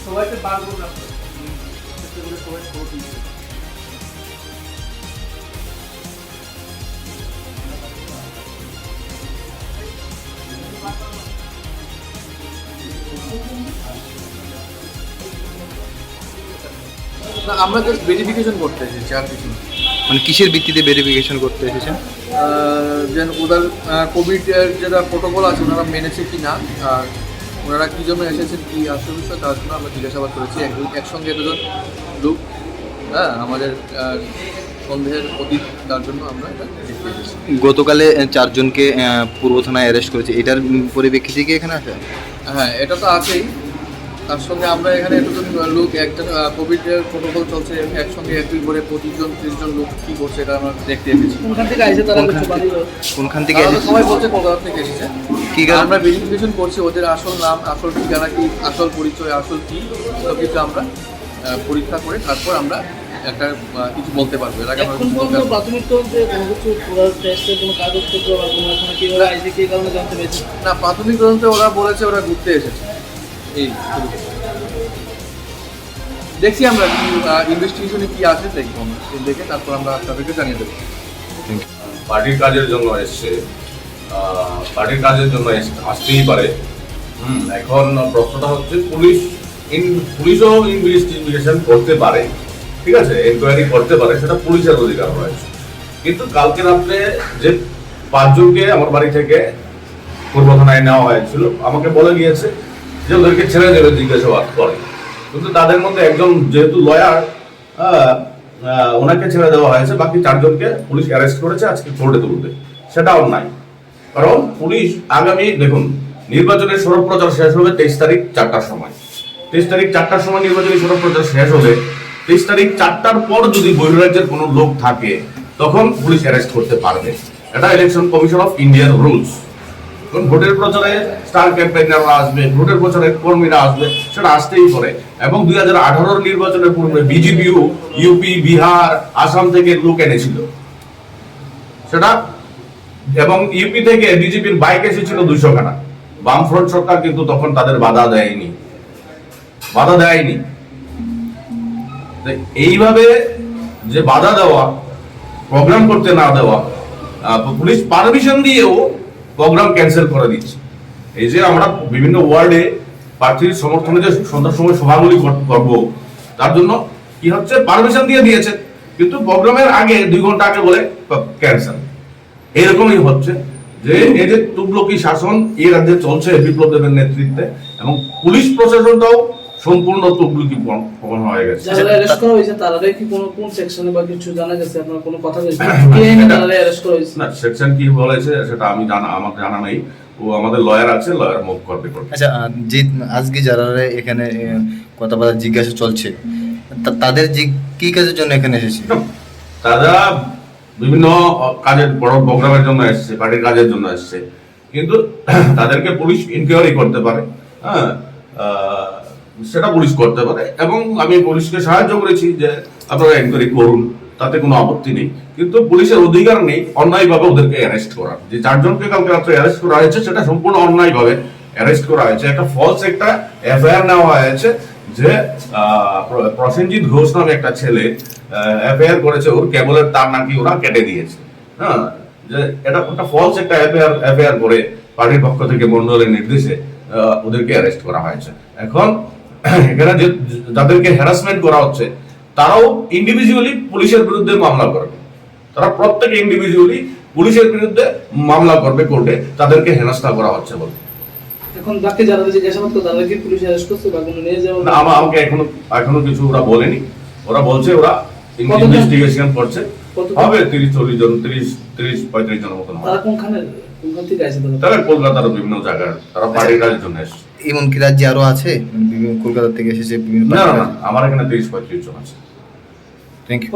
সবাইকে বার করে রাখো, সবাই খবর দিচ্ছে। আমরা জাস্ট ভেরিফিকেশন করতে এসেছি, আর কিছু না। মানে কিসের ভিত্তিতে ভেরিফিকেশন করতে এসেছেন? যেন ওদের কোভিডের যেটা প্রোটোকল আছে ওনারা মেনেছে কি না, আর ওনারা কী জন্য এসেছেন কী আসল বিষয় তার জন্য আমরা জিজ্ঞাসাবাদ করেছি। একসঙ্গে দুজন লোক, হ্যাঁ, আমাদের সন্দেহের অতীত, তার জন্য আমরা এটা দেখতে এসেছি। গতকালে 4 জনকে পূর্ব থানায় অ্যারেস্ট করেছে, এটার পরিপ্রেক্ষিতে কি এখানে আসে? হ্যাঁ, এটা তো আছেই। তার সঙ্গে আমরা এখানে এতজন লোক, একটা কোভিডের প্রোটোকল চলছে, একসঙ্গে একই করে 25 জন 30 জন লোক কী করছে এটা আমরা দেখতে এসেছি। কোনখান থেকে আসে তারা? কোনখান থেকে তারা তো সবাই বলছে কলকাতা থেকে এসেছে। কি কারণ? আমরা ভেরিফিকেশন করছি ওদের আসল নাম, আসল ঠিকানা কি, আসল পরিচয়, আসল কি, সব কিছু আমরা পরীক্ষা করে তারপর আমরা একটা কিছু বলতে পারবো। এর আগে আমরা এখন পর্যন্ত প্রাথমিক তদন্তে কোনো কিছু পুরার টেস্টের কোনো কাগজপত্র বা কোনো এখানে কি ওরা আইসি কি কারণে জানতে পেরেছে? না, প্রাথমিক তদন্তে ওরা বলেছে ওরা ঘুরতে এসেছে। এই দেখছি আমরা কি ইনভেস্টিগেশনে কি আছে দেখবো, আমরা দেখে তারপর আমরা তাদেরকে জানিয়ে দেবো। পার্টির কাজের জন্য এসছে, পার্টির কাজের জন্য আসতেই পারে। এখন প্রশ্নটা হচ্ছে পুলিশও ইনভেস্টিগেশন করতে পারে, ঠিক আছে, এনকোয়ারি করতে পারে, সেটা পুলিশের অধিকার রয়েছে। কিন্তু কালকে রাত্রে যে 5 জনকে আমার বাড়ি থেকে পূর্ব থানায় নেওয়া হয়েছিল, আমাকে বলে গিয়েছে যে ওদেরকে ছেড়ে দেবে জিজ্ঞাসাবাদ করে। কিন্তু তাদের মধ্যে একজন যেহেতু লয়ার, ওনাকে ছেড়ে দেওয়া হয়েছে, বাকি 4 জনকে পুলিশ অ্যারেস্ট করেছে, আজকে কোর্টে তুলবে। সেটা অন্যায়, কারণ পুলিশ আগামী, দেখুন, নির্বাচনের সড়ক প্রচার শেষ হবে 23 তারিখ 4টার সময়। 23 তারিখ 4টার সময় নির্বাচনী সড়ক প্রচার শেষ হবে। 23 তারিখ 4টার পর যদি বহিরাজ্যের কোনো লোক থাকে তখন পুলিশ অ্যারেস্ট করতে পারবে। এটা ইলেকশন কমিশন অফ ইন্ডিয়ার রুলস। কারণ ভোটের প্রচারে স্টার ক্যাম্পেইনাররা আসবে, ভোটের প্রচারে কর্মীরা আসবে, সেটা আসতেই পারে। এবং 2018 নির্বাচনের পূর্বে বিজেপিও ইউপি, বিহার, আসাম থেকে লোক এনেছিল সেটা, এবং ইউপি থেকে বিজেপির বাইক এসেছিল 200 খানা। বামফ্রন্ট সরকার কিন্তু তখন তাদের বাধা দেয়নি। এইভাবে যে বাধা দেওয়া, প্রোগ্রাম করতে না দেওয়া, পুলিশ পারমিশন দিয়েও প্রোগ্রাম ক্যান্সেল করে দিচ্ছে। এই যে আমরা বিভিন্ন ওয়ার্ডে প্রার্থীর সমর্থনে যে সন্ধ্যার সময় সভাগুলি করবো, তার জন্য কি হচ্ছে, পারমিশন দিয়ে দিয়েছে, কিন্তু প্রোগ্রামের আগে 2 ঘন্টা আগে বলে ক্যান্সেল। এরকমই হচ্ছে যে এই যে তুগলকি শাসন এই রাজ্যে চলছে বিপ্লব দেবের নেতৃত্বে, এবং পুলিশ প্রশাসনটাও সম্পূর্ণ তুগলকি প্রবণ হয়ে গেছে। যারা অ্যারেস্ট করা হয়েছে তারা কি কোন সেকশনে বা কিছু জানা গেছে? আপনার কোনো কথা বলেছে কি আইনে তারা অ্যারেস্ট করা হয়েছে? না, সেকশন কি বলেছে সেটা আমার জানা নেই। ও আমাদের লয়ার আছে, লয়ার মুভ করবে। আচ্ছা, যে আজকে যারা এখানে কথাবার্তা জিজ্ঞাসা চলছে, তাদের কি কাজের জন্য এখানে এসেছে? তারা বিভিন্ন কাজের, বড় প্রোগ্রামের জন্য এসছে, পার্টির কাজের জন্য এসছে, কিন্তু তাদেরকে পুলিশ ইনকোয়ারি করতে পারে। হ্যাঁ, সেটা পুলিশ করতে পারে, এবং আমি পুলিশকে সাহায্য করেছি যে আপনারা এনকোয়ারি করুন, তাতে কোনো আপত্তি নেই। কিন্তু পুলিশের অধিকার নেই অন্যায়ভাবে ওদেরকে অ্যারেস্ট করার। যে 4 জনকে কালকে রাত্রে অ্যারেস্ট করা হয়েছে সেটা সম্পূর্ণ অন্যায়ভাবে অ্যারেস্ট করা হয়েছে। একটা ফলস একটা এফআইআর নেওয়া হয়েছে যে প্রসেনজিৎ ঘোষ নামে একটা ছেলে এফআইআর করেছে, ওর কেবলের তার নাকি ওরা কেটে দিয়েছে। হ্যাঁ, যে এটা একটা ফলস একটা এফআইআর করে পার্টির পক্ষ থেকে মন্ডলের নির্দেশে ওদেরকে অ্যারেস্ট করা হয়েছে। এখন এখানে যে যাদেরকে হ্যারাসমেন্ট করা হচ্ছে তারাও ইন্ডিভিজুয়ালি পুলিশের বিরুদ্ধে মামলা করবে। তারা প্রত্যেকে ইন্ডিভিজুয়ালি পুলিশের বিরুদ্ধে মামলা করবে কোর্টে, তাদেরকে হেনস্থা করা হচ্ছে বলে। এখন বাকি যারা জিজ্ঞাসাবাদ করে তারা কি পুলিশ অ্যারেস্ট করছে বা কোনো নিয়ে যাওয়া? না, আমাকে এখনো কিছু ওরা বলেনি। ওরা বলছে ওরা ইনভেস্টিগেশন করছে, হবে 30-40 জন, 30-35 জনের মতন। তারা কোনখানে? কোথা থেকে আসে তারা? তারা কলকাতার বিভিন্ন জায়গার, তারা পার্টির কাজের জন্য এসছে। এমনকি রাজ্যে আরো আছে, বিভিন্ন কলকাতা থেকে এসেছে বিভিন্ন না না না, আমার এখানে 30-35 জন আছে। Thank you.